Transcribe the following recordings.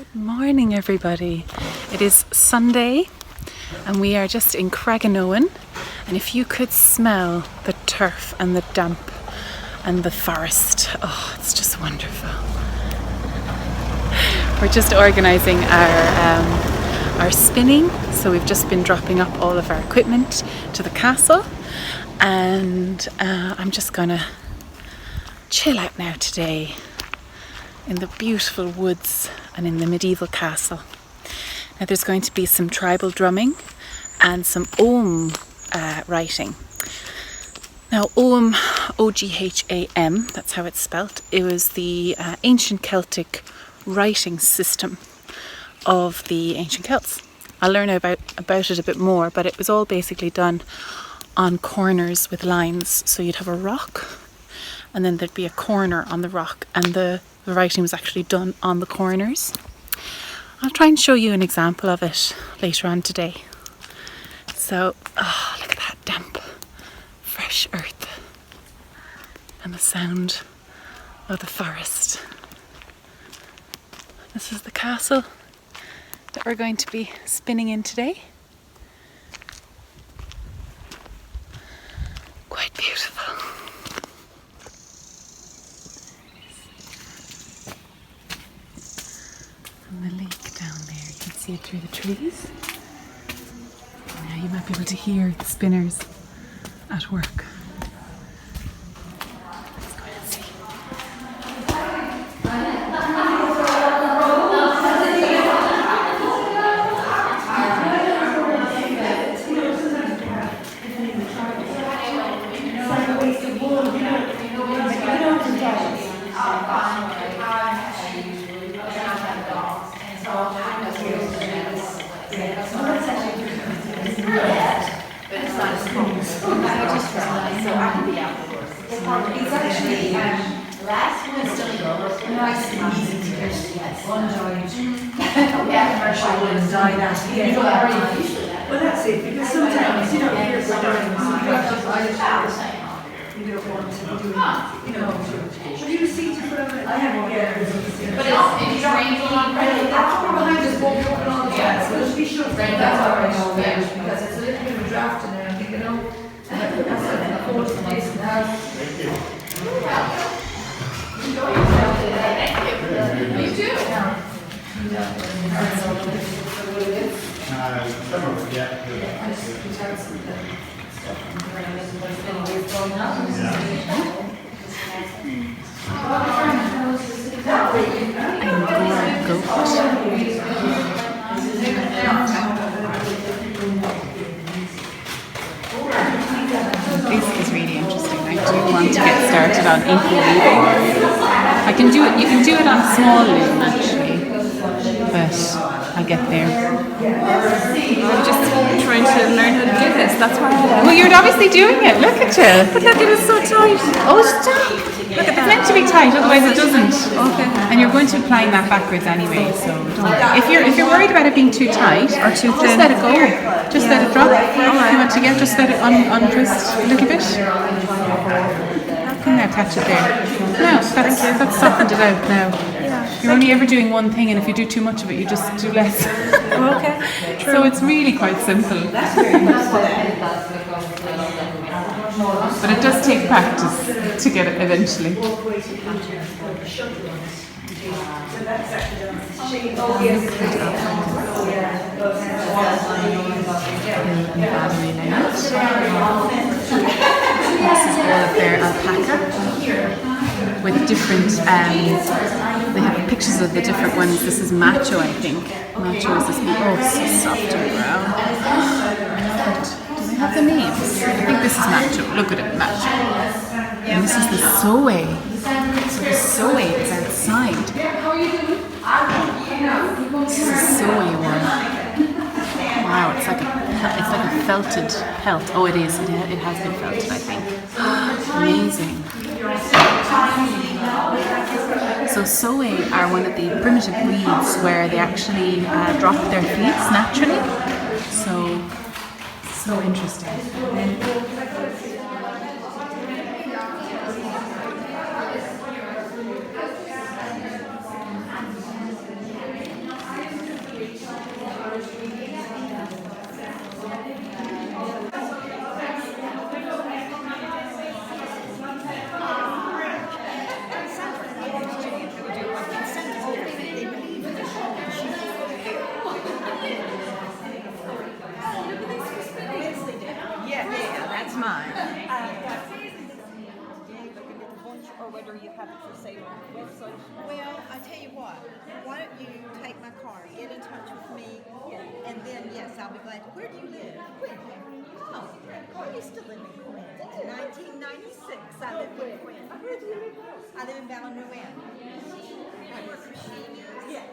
Good morning, everybody. It is Sunday and we are just in Craggaunowen, and if you could smell the turf and the damp and the forest, oh, it's just wonderful. We're just organising our spinning, so we've just been dropping up all of our equipment to the castle, and I'm just gonna chill out now today in the beautiful woods and in the medieval castle. Now there's going to be some tribal drumming and some Ogham writing. Now Ogham, O-G-H-A-M, that's how it's spelt. It was the ancient Celtic writing system of the ancient Celts. I'll learn about it a bit more, but it was all basically done on corners with lines. So you'd have a rock and then there'd be a corner on the rock, and the writing was actually done on the corners. I'll try and show you an example of it later on today. So, oh, look at that damp, fresh earth and the sound of the forest. This is the castle that we're going to be spinning in today. Quite beautiful. And the lake down there, you can see it through the trees. Now you might be able to hear the spinners at work. Let's go and see. It's actually last one is still nice and easy to get. One joint. Commercial wouldn't die that. You don't worry. Well, that's it, because sometimes you don't hear the diamonds. You don't want to do it. You know. But you see to put on it. I have one there. But it's raining on Friday. That's what behind us won't be open all the time. So just be sure. That's alright over there, because it's a little bit of a draft in there. I think, you know. That's like a quarter of the place in the house. Thank you. You too. This is really interesting. I do want to get started on ink weaving. I can do it. You can do it on small loom actually, but I'll get there. I'm just trying to learn how to do this. That's why. Well, you're obviously doing it. Look at you. But look, it is so tight. Oh, stop! Look, it's meant to be tight, otherwise it doesn't. Okay. And you're going to be applying that backwards anyway, so don't worry. If you're worried about it being too tight or too thin, just let it go. Just let it drop. If you want to get, just let it untwist a little bit. You can now catch it there. No, that's softened it out now. You're only ever doing one thing, and if you do too much of it, you just do less. Okay. True. So it's really quite simple. But it does take practice to get it eventually. This is all of their alpaca with different, they have pictures of the different ones. This is macho, I think. Macho is this, oh, so soft and brown. Do they have the names? I think this is macho. Look at it, macho. And this is the soe. So the soe is outside. This is a soe one. Wow, it's like a felted pelt. Oh, it is. It has been felted, I think. Amazing. So soe are one of the primitive breeds where they actually drop their fleece naturally. So interesting. Or whether you have it for sale on the website. Well, I tell you what, why don't you take my card, get in touch with me, and then, yes, I'll be glad to. Where do you live? Quinn. Oh, I used to live in Quinn. In 1996, I lived in Quinn. Where do you live now? I live in Craggaunowen. I work for Sheeny.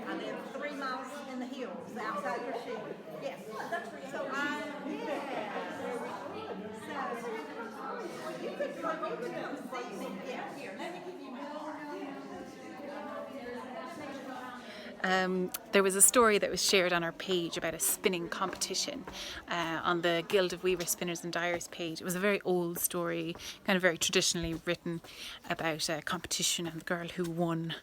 I live 3 miles in the hills outside of Sheeny. Yes. That's where you So you could come see me. Yeah. Here, let me give you my There was a story that was shared on our page about a spinning competition on the Guild of Weavers, Spinners and Dyers page. It was a very old story, kind of very traditionally written, about a competition, and the girl who won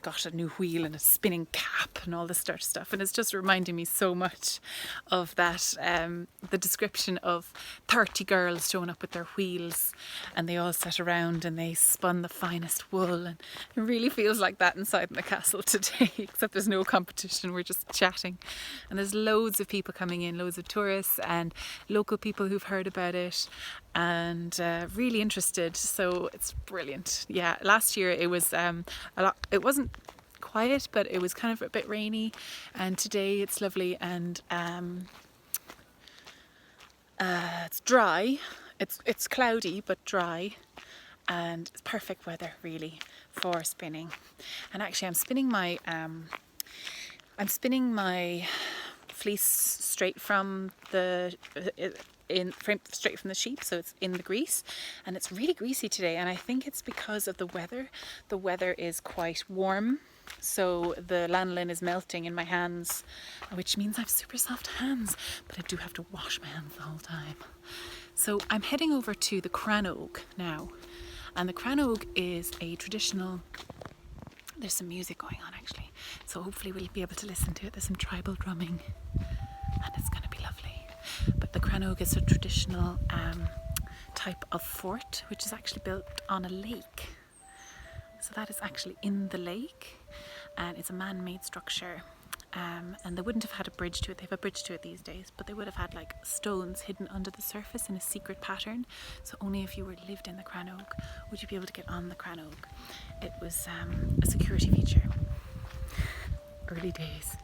got a new wheel and a spinning cap and all this sort of stuff. And it's just reminding me so much of that, the description of 30 girls showing up with their wheels, and they all sat around and they spun the finest wool, and it really feels like that inside the castle today. Except there's no competition, we're just chatting, and there's loads of people coming in, loads of tourists and local people who've heard about it and really interested, so it's brilliant. Yeah, last year it was a lot, it wasn't quiet, but it was kind of a bit rainy, and today it's lovely, and it's dry, it's cloudy but dry, and it's perfect weather really for spinning. And actually I'm spinning my fleece straight from the straight from the sheep, so it's in the grease, and it's really greasy today, and I think it's because of the weather. The weather is quite warm, so the lanolin is melting in my hands, which means I have super soft hands, but I do have to wash my hands the whole time. So I'm heading over to the Craggaunowen now. And the Craggaunowen is a traditional, there's some music going on actually, so hopefully we'll be able to listen to it. There's some tribal drumming and it's going to be lovely. But the Craggaunowen is a traditional type of fort, which is actually built on a lake. So that is actually in the lake, and it's a man-made structure. And they wouldn't have had a bridge to it. They have a bridge to it these days, but they would have had like stones hidden under the surface in a secret pattern. So only if you lived in the Craggaunowen would you be able to get on the Craggaunowen. It was a security feature. Early days.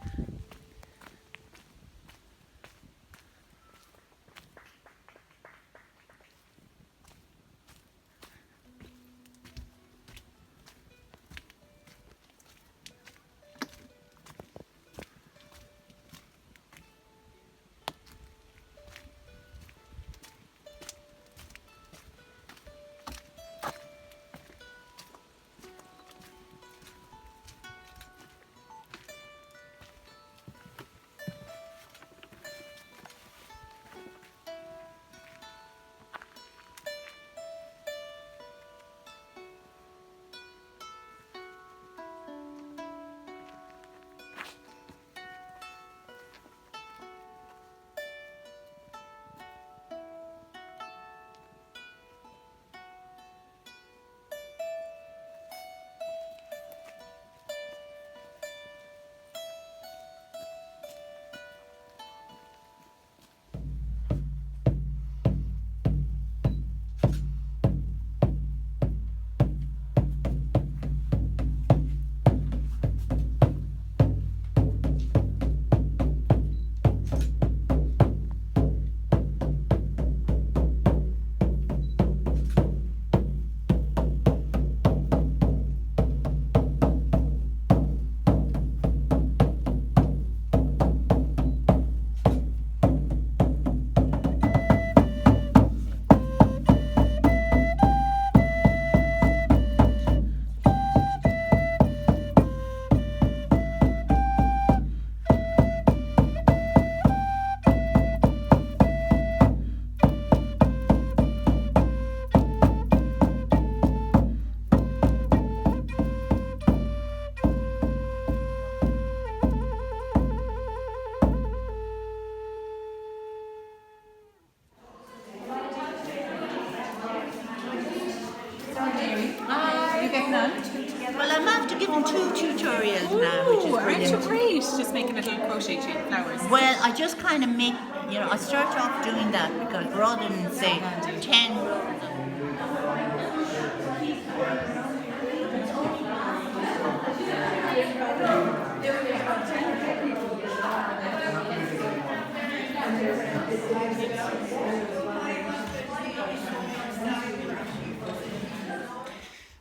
Well, I'm after giving 2 tutorials now, which is Aren't brilliant. you great? Just making little crochet chain flowers. Well, I just kind of make, I start off doing that because rather than say, 10 rows of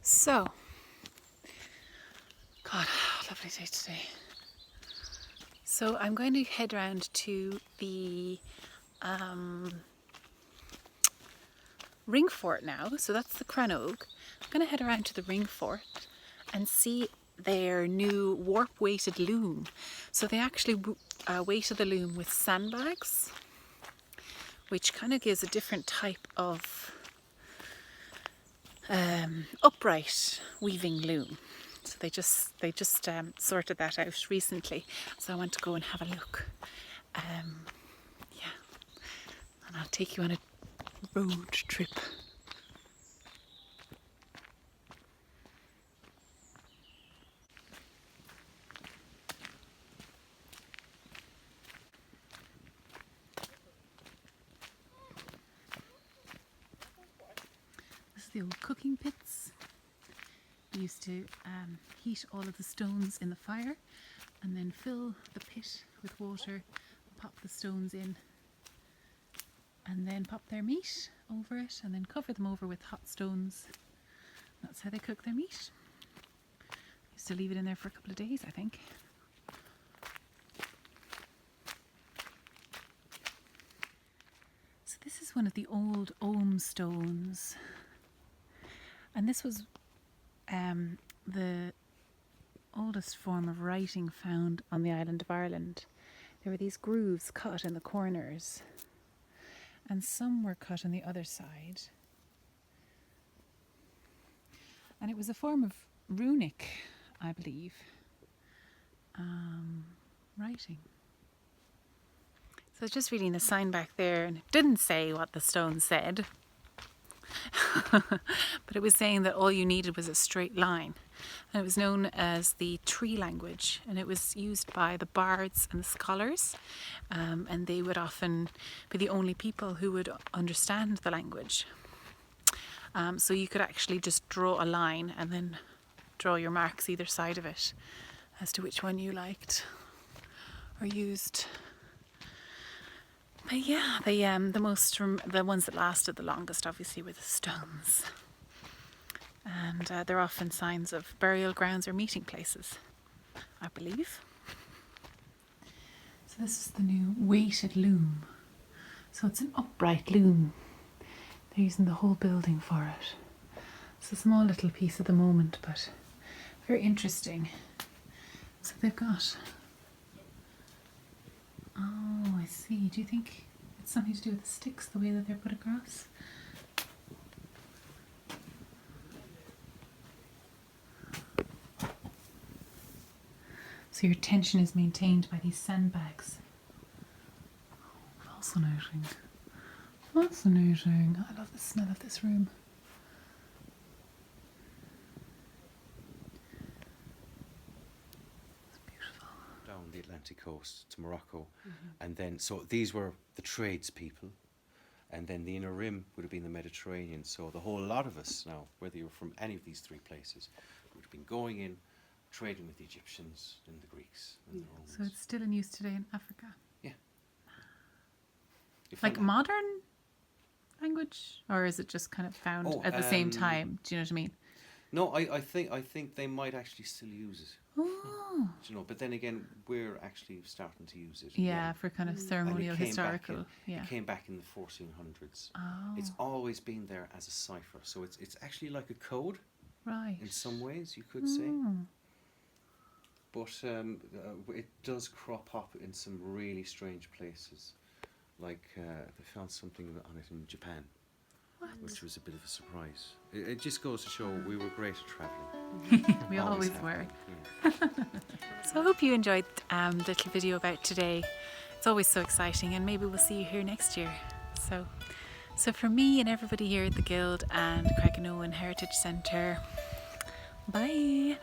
So, God, lovely day today. So I'm going to head round to the ring fort now. So that's the Craggaunowen. I'm going to head around to the ring fort and see their new warp weighted loom. So they actually weighted the loom with sandbags, which kind of gives a different type of upright weaving loom. So they just sorted that out recently. So I want to go and have a look. Yeah, and I'll take you on a road trip. This is the old cooking pits. We used to heat all of the stones in the fire and then fill the pit with water, pop the stones in, and then pop their meat over it and then cover them over with hot stones. That's how they cook their meat. Used to leave it in there for a couple of days, I think. So this is one of the old Ogham stones, and this was the oldest form of writing found on the island of Ireland. There were these grooves cut in the corners, and some were cut on the other side. And it was a form of runic, I believe, writing. So I was just reading the sign back there, and it didn't say what the stone said. But it was saying that all you needed was a straight line, and it was known as the tree language, and it was used by the bards and the scholars, and they would often be the only people who would understand the language. So you could actually just draw a line and then draw your marks either side of it as to which one you liked or used. But yeah, the ones that lasted the longest obviously were the stones. And they're often signs of burial grounds or meeting places, I believe. So this is the new weighted loom. So it's an upright loom. They're using the whole building for it. It's a small little piece at the moment, but very interesting. So they've got... Oh, I see. Do you think it's something to do with the sticks, the way that they're put across? So your tension is maintained by these sandbags. Fascinating. Fascinating. I love the smell of this room. It's beautiful. Down the Atlantic coast to Morocco, and then so these were the tradespeople, and then the inner rim would have been the Mediterranean. So the whole lot of us now, whether you were from any of these three places, would have been going in, trading with the Egyptians and the Greeks and the Romans. So it's still in use today in Africa? Yeah. Like modern language? Or is it just kind of found at the same time? Do you know what I mean? No, I think they might actually still use it. Oh. Do you know, but then again, we're actually starting to use it. Yeah, again. for kind of And ceremonial, it came historical. Back in, Yeah. It came back in the 1400s. Oh. It's always been there as a cipher, so it's actually like a code. Right. In some ways, you could say. But it does crop up in some really strange places. Like they found something on it in Japan, which was a bit of a surprise. It just goes to show we were great at travelling. We always were. Yeah. So I hope you enjoyed the little video about today. It's always so exciting, and maybe we'll see you here next year. So for me and everybody here at the Guild and Craggaunowen Heritage Centre, bye!